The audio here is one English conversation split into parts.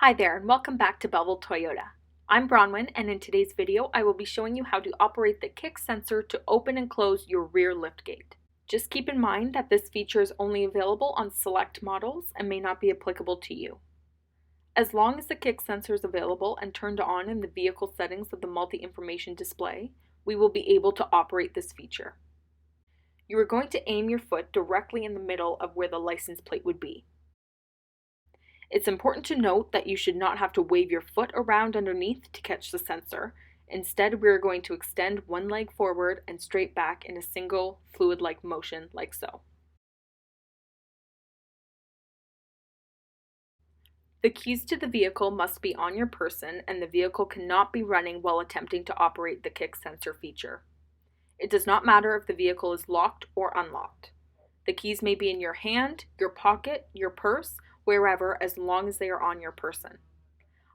Hi there and welcome back to Belleville Toyota. I'm Bronwyn and in today's video I will be showing you how to operate the kick sensor to open and close your rear liftgate. Just keep in mind that this feature is only available on select models and may not be applicable to you. As long as the kick sensor is available and turned on in the vehicle settings of the multi-information display, we will be able to operate this feature. You are going to aim your foot directly in the middle of where the license plate would be. It's important to note that you should not have to wave your foot around underneath to catch the sensor. Instead, we are going to extend one leg forward and straight back in a single fluid-like motion like so. The keys to the vehicle must be on your person and the vehicle cannot be running while attempting to operate the kick sensor feature. It does not matter if the vehicle is locked or unlocked. The keys may be in your hand, your pocket, your purse, wherever, as long as they are on your person.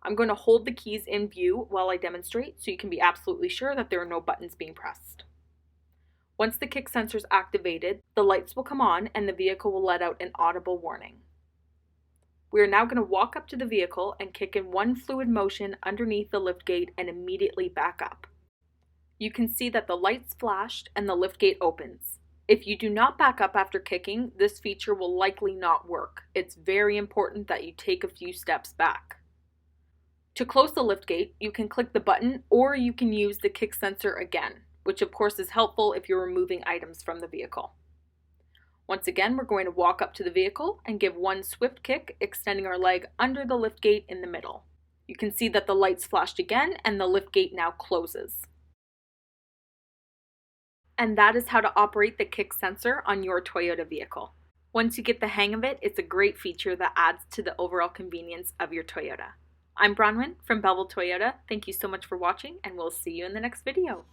I'm going to hold the keys in view while I demonstrate so you can be absolutely sure that there are no buttons being pressed. Once the kick sensor is activated, the lights will come on and the vehicle will let out an audible warning. We are now going to walk up to the vehicle and kick in one fluid motion underneath the liftgate and immediately back up. You can see that the lights flashed and the liftgate opens. If you do not back up after kicking, this feature will likely not work. It's very important that you take a few steps back. To close the liftgate, you can click the button or you can use the kick sensor again, which of course is helpful if you're removing items from the vehicle. Once again, we're going to walk up to the vehicle and give one swift kick, extending our leg under the liftgate in the middle. You can see that the lights flashed again and the liftgate now closes. And that is how to operate the kick sensor on your Toyota vehicle. Once you get the hang of it, it's a great feature that adds to the overall convenience of your Toyota. I'm Bronwyn from Belleville Toyota. Thank you so much for watching and we'll see you in the next video.